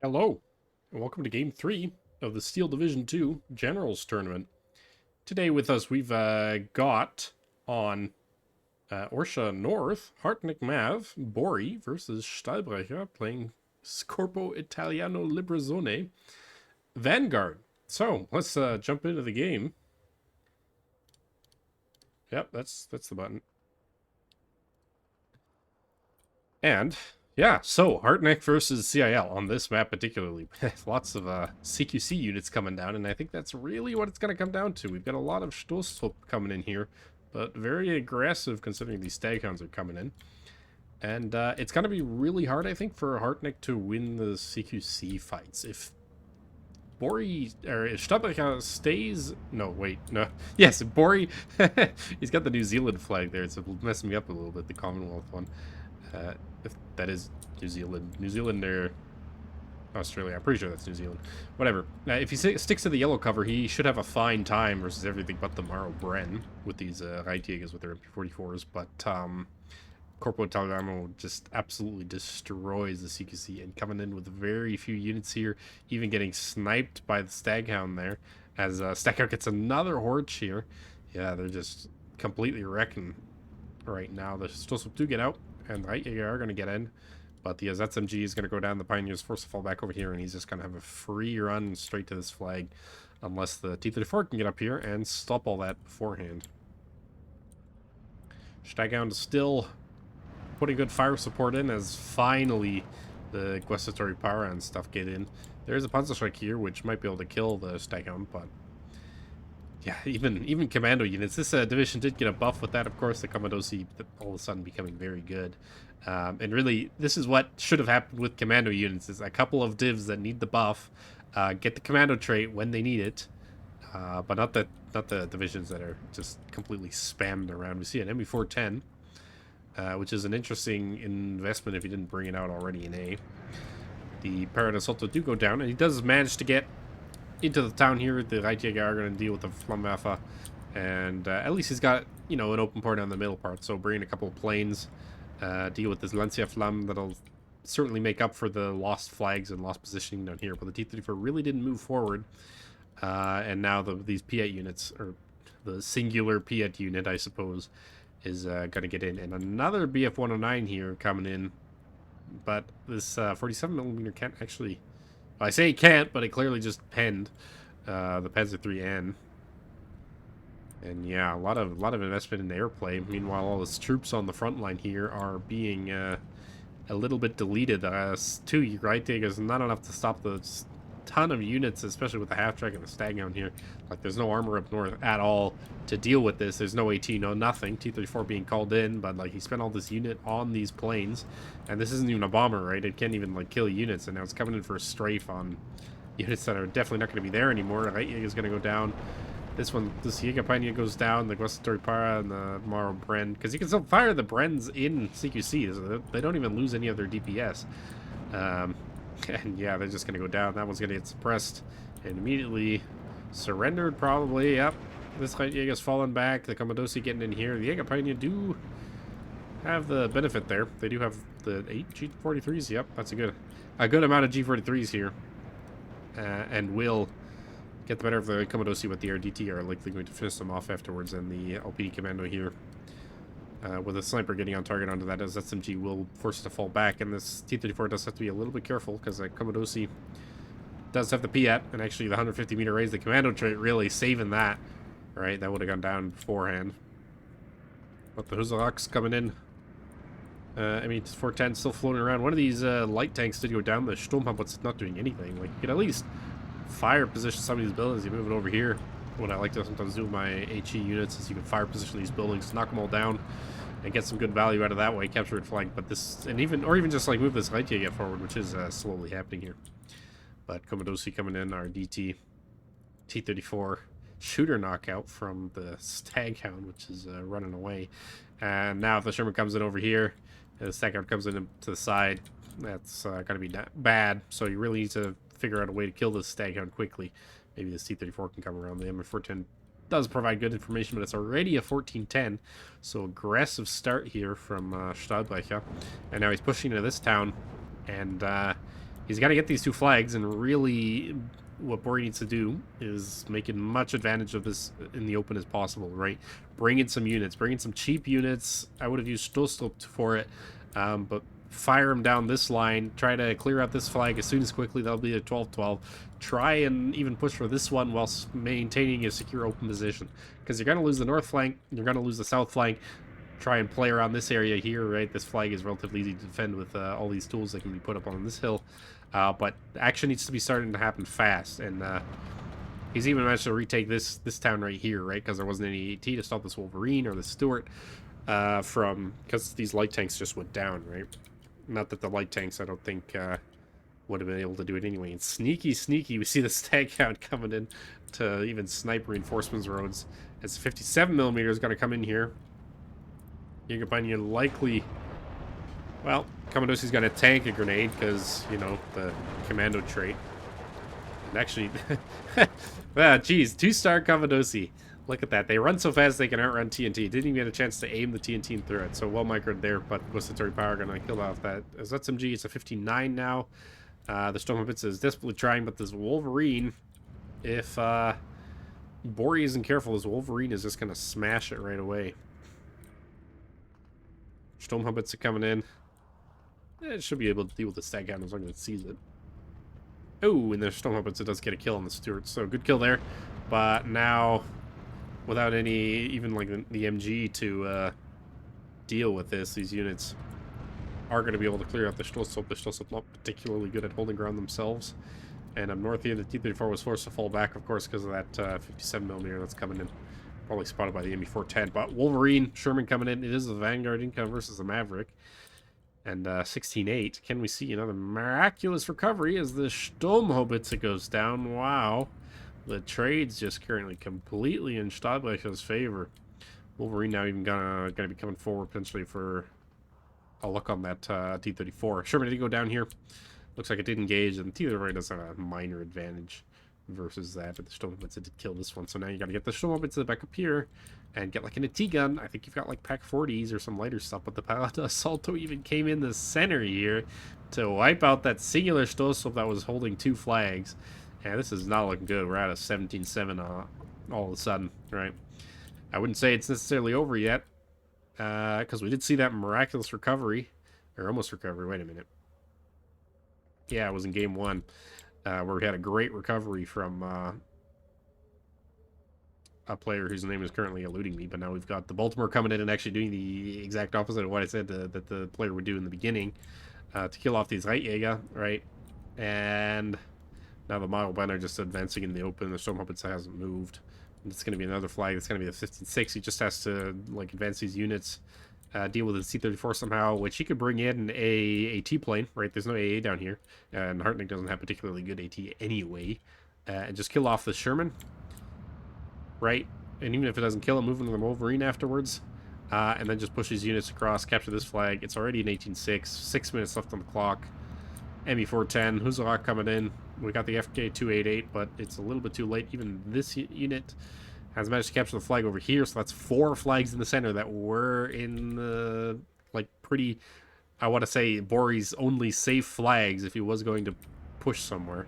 Hello, and welcome to Game 3 of the Steel Division 2 Generals Tournament. Today with us we've got on Orsha North, Harteneck Mav, Borry versus Stahlbrecher playing Corpo Italiano Liberazione, Vanguard. So, let's jump into the game. Yep, that's the button. And yeah, so Harteneck versus CIL on this map particularly. Lots of CQC units coming down, and I think that's really what it's going to come down to. We've got a lot of Stoßtrupp coming in here, but very aggressive considering these Staghounds are coming in. And it's going to be really hard, I think, for Harteneck to win the CQC fights. If Borry, or if Stahlbrecher stays... No, wait, no. Yes, Borry, he's got the New Zealand flag there. It's messing me up a little bit, the Commonwealth one. If that is New Zealand or Australia, I'm pretty sure that's New Zealand. Whatever. If he sticks to the yellow cover, he should have a fine time versus everything but the Maro Bren with these Reitjägers with their MP44s. But Corpo Italiano just absolutely destroys the CQC and coming in with very few units here, even getting sniped by the Staghound there. As Staghound gets another Horde here. Yeah, they're just completely wrecking right now. The Stoßtrupp do get out. And right, you are going to get in, but the ZSMG is going to go down. The Pioneer's forced to fall back over here, and he's just going to have a free run straight to this flag, unless the T-34 can get up here and stop all that beforehand. Staghound is still putting good fire support in, as finally the Guestatori Para and stuff get in. There's a Panzerschreck here, which might be able to kill the Staghound, but yeah, even commando units. This division did get a buff with that, of course. The Commandosi all of a sudden becoming very good. And really, this is what should have happened with commando units, is a couple of divs that need the buff, get the commando trait when they need it, but not the divisions that are just completely spammed around. We see an MB410, which is an interesting investment if you didn't bring it out already in A. The Paradassalto do go down, and he does manage to get into the town here. The Reitjäger are going to deal with the Flammwaffe, and at least he's got, you know, an open part on the middle part, so bringing a couple of planes, deal with this Lancia Flamme, that'll certainly make up for the lost flags and lost positioning down here. But the T-34 really didn't move forward, and now these Piet units, or the singular Piet unit, I suppose, is going to get in. And another BF-109 here coming in, but this 47mm can't actually... I say it can't, but it clearly just penned the Panzer IIIN. And yeah, a lot of investment in the airplay. Meanwhile, all these troops on the front line here are being a little bit deleted. Two Reitjägers, not enough to stop the ton of units, especially with the half-track and the Staghound here. Like, there's no armor up north at all to deal with this. There's no AT, no nothing. T-34 being called in, but like, he spent all this unit on these planes, and this isn't even a bomber, right? It can't even like kill units, and now it's coming in for a strafe on units that are definitely not going to be there anymore. Right, is going to go down. This Jägerpioneer goes down, the Guestatori Para and the Maro Bren, because you can still fire the Brens in CQC, so they don't even lose any of their DPS. And yeah, they're just going to go down. That one's going to get suppressed and immediately surrendered, probably. Yep. This Reitjäger's fallen back. The Commandosi getting in here. The Jägerpioneer do have the benefit there. They do have the 8 G43s. Yep, that's a good amount of G43s here. And will get the better of the Commandosi, but the RDT are likely going to finish them off afterwards. And the LPD Commando here, with a sniper getting on target onto that, as SMG will force it to fall back. And this T-34 does have to be a little bit careful, because the Commandosi does have the Piat, and actually the 150-meter raise, the commando trait, really saving that. Right, that would have gone down beforehand. But the Huzaraks coming in. I mean, 410 still floating around. One of these light tanks did go down. The Sturmpump, but it's not doing anything. Like, you could at least fire position some of these buildings. You move it over here. What I like to sometimes do with my HE units is you can fire position these buildings, knock them all down, and get some good value out of that way, capture it flank. But this, and even just like move this Reitjäger forward, which is slowly happening here. But Commandosi coming in, our DT, T-34 shooter knockout from the Staghound, which is running away. And now if the Sherman comes in over here, and the Staghound comes in to the side, that's going to be bad. So you really need to figure out a way to kill this Staghound quickly. Maybe this T-34 can come around. The M410 does provide good information, but it's already a 14-10. So aggressive start here from Stahlbrecher. And now he's pushing into this town. And He's got to get these 2 flags, and really what Borry needs to do is make as much advantage of this in the open as possible, right? Bring in some units. Bring in some cheap units. I would have used Stoßtrupp for it, but fire him down this line. Try to clear out this flag as soon as quickly. That'll be a 12-12. Try and even push for this one whilst maintaining a secure open position, because you're going to lose the north flank. You're going to lose the south flank. Try and play around this area here, right? This flag is relatively easy to defend with all these tools that can be put up on this hill. But action needs to be starting to happen fast, and he's even managed to retake this town right here, right? Because there wasn't any AT to stop this Wolverine or the Stuart because these light tanks just went down, right? Not that the light tanks, I don't think, would have been able to do it anyway. And sneaky, we see the stag count coming in to even snipe reinforcements roads. As 57mm is going to come in here. Jägerpanier likely... Well, Commandosi's got to tank a grenade because, you know, the commando trait. And actually... geez, 2-star Commandosi. Look at that. They run so fast they can outrun TNT. Didn't even get a chance to aim the TNT and throw it. So well microed there, but gustatory power going to kill off that. As SMG, it's a 59 now. The Sturmhubitze is desperately trying, but this Wolverine, if Borry isn't careful, this Wolverine is just going to smash it right away. Sturmhubitze coming in. It should be able to deal with the stag hound as long as it sees it. Oh, and the Sturmhubitze does get a kill on the Stuart. So good kill there. But now, without any, even like the MG to deal with this, these units are going to be able to clear out the Stoßtrupp. The Stoßtrupp not particularly good at holding ground themselves. And up north here, the T-34 was forced to fall back, of course, because of that 57mm that's coming in. Probably spotted by the MB410. But Wolverine, Sherman coming in. It is the Vanguard income versus the Maverick. And 16-8. Can we see another miraculous recovery as the Sturmhubitze goes down? Wow. The trade's just currently completely in Stahlbrecher's favor. Wolverine now even gonna be coming forward potentially for a look on that T-34. Sherman did go down here. Looks like it did engage, and the T-34 does have a minor advantage versus that, but the Sturmhubitze did kill this one. So now you gotta get the Sturmhubitze back up here and get like an AT gun. I think you've got like Pack 40s or some lighter stuff, but the Palata Assalto even came in the center here to wipe out that singular Stoßtrupp that was holding 2 flags. Yeah, this is not looking good. We're at a 17-7 all of a sudden, right? I wouldn't say it's necessarily over yet, because we did see that miraculous recovery, or almost recovery. Wait a minute. Yeah, it was in game 1, where we had a great recovery from a player whose name is currently eluding me, but now we've got the Baltimore coming in and actually doing the exact opposite of what I said that the player would do in the beginning, to kill off these Reitjäger, right? And now the model banner just advancing in the open. The Sturmhubitze hasn't moved. And it's going to be another flag. It's going to be a 15-6. He just has to like advance these units, deal with the C-34 somehow, which he could bring in a AT plane, right? There's no AA down here, and Harteneck doesn't have particularly good AT anyway. And just kill off the Sherman, right? And even if it doesn't kill him, move into the Wolverine afterwards, and then just push these units across, capture this flag. It's already an 18-6. 6 minutes left on the clock. ME410, Huzarok coming in. We got the FK288, but it's a little bit too late. Even this unit has managed to capture the flag over here, so that's 4 flags in the center that were in the, like, pretty, I want to say, Borry's only safe flags if he was going to push somewhere.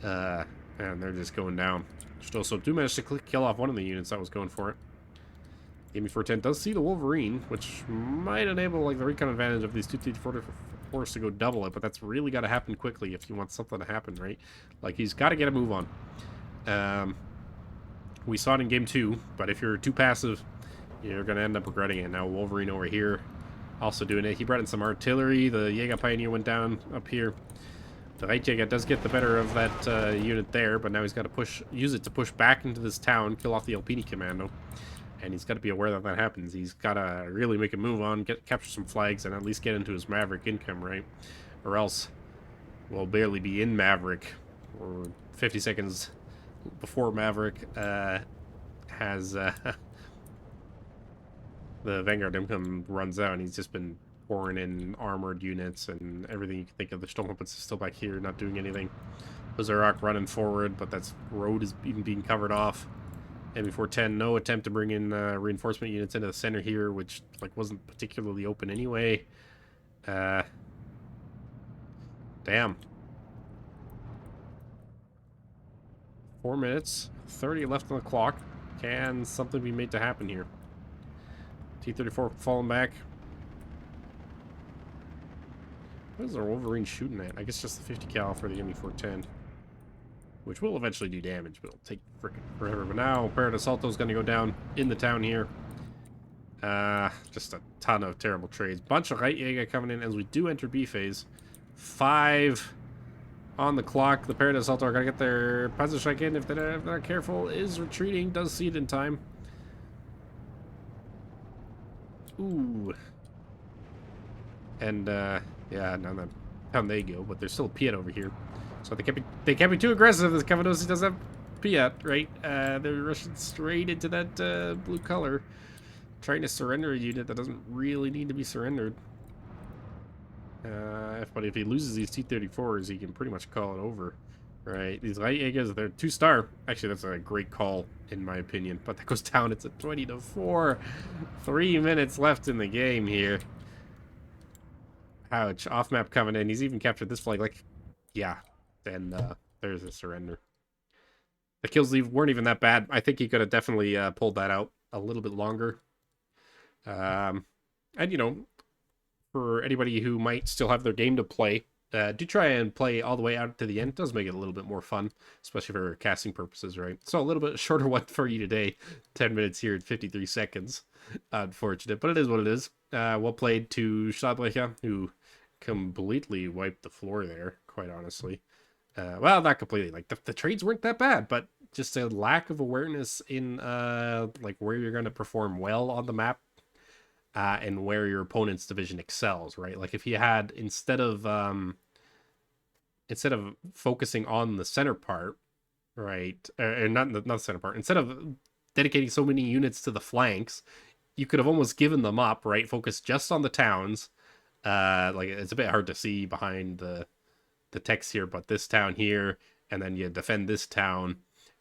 And they're just going down. So do manage to kill off one of the units that was going for it. The ME410 does see the Wolverine, which might enable, like, the recon advantage of these 2 T-44s to go double it, but that's really got to happen quickly if you want something to happen, right? Like, he's got to get a move on. We saw it in game 2, but if you're too passive, you're going to end up regretting it. Now Wolverine over here also doing it. He brought in some artillery. The Jägerpioneer went down up here. The Reitjäger does get the better of that unit there, but now he's got to use it to push back into this town, kill off the Alpini commando. And he's got to be aware that that happens. He's got to really make a move on, capture some flags, and at least get into his Maverick income, right? Or else we'll barely be in Maverick, or 50 seconds before Maverick has the Vanguard income runs out, and he's just been pouring in armored units and everything you can think of. The Sturmhubitze is still back here, not doing anything. Huzarok running forward, but that road is even being covered off. ME410, no attempt to bring in reinforcement units into the center here, which like wasn't particularly open anyway. Damn. 4 minutes, 30 left on the clock. Can something be made to happen here? T-34 falling back. What is our Wolverine shooting at? I guess just the 50 cal for the ME410. Which will eventually do damage, but it'll take frickin' forever. But now, Paradis is going to go down in the town here. Just a ton of terrible trades. Bunch of Reitjäger coming in as we do enter B phase. 5 on the clock. The Paradis are going to get their Panzerschreck in if they're not careful. Is retreating. Does see it in time. Ooh. And, yeah, now down they go. But there's still a Piat over here. So they can't be too aggressive. This Cavadosi does have Piat, right? They're rushing straight into that blue color. Trying to surrender a unit that doesn't really need to be surrendered. But if he loses these T-34s, he can pretty much call it over. Right? These Reitjägers, they're 2-star. Actually, that's a great call, in my opinion. But that goes down. It's a 20-4. 3 minutes left in the game here. Ouch. Off-map coming in. He's even captured this flag. Like, yeah. Then there's a surrender. The kills weren't even that bad. I think he could have definitely pulled that out a little bit longer. And, you know, for anybody who might still have their game to play, do try and play all the way out to the end. It does make it a little bit more fun, especially for casting purposes, right? So a little bit shorter one for you today. 10 minutes here at 53 seconds. Unfortunate, but it is what it is. Well played to Stahlbrecher, who completely wiped the floor there, quite honestly. Well, not completely. Like, the trades weren't that bad, but just a lack of awareness in, like, where you're going to perform well on the map. And where your opponent's division excels, right? Like if you had instead of focusing on the center part, right, or not the center part, instead of dedicating so many units to the flanks, you could have almost given them up, right? Focus just on the towns. Like it's a bit hard to see behind the text here, but this town here, and then you defend this town.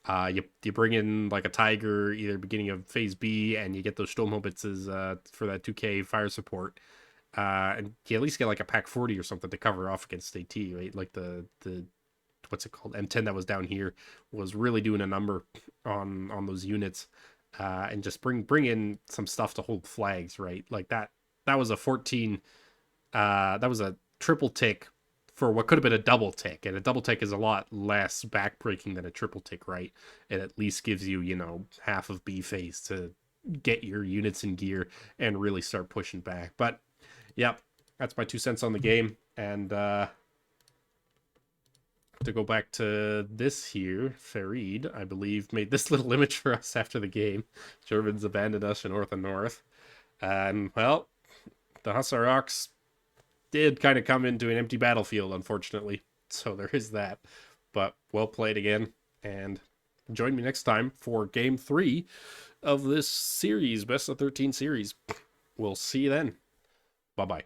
You bring in like a Tiger either beginning of phase B, and you get those Sturmhobitzes for that 2k fire support, and you at least get like a pack 40 or something to cover off against AT, right? Like the what's it called, M10 that was down here was really doing a number on those units, and just bring in some stuff to hold flags, right? Like that was a 14, that was a triple tick for what could have been a double tick, and a double tick is a lot less backbreaking than a triple tick, right? It at least gives you, you know, half of B phase to get your units in gear and really start pushing back. But, yep, that's my 2 cents on the game. And to go back to this here, Farid, I believe, made this little image for us after the game. Germans abandoned us in North and North. And, well, the Hussar Ox did kind of come into an empty battlefield, unfortunately. So there is that. But well played again. And join me next time for Game 3 of this series, Best of 13 series. We'll see you then. Bye-bye.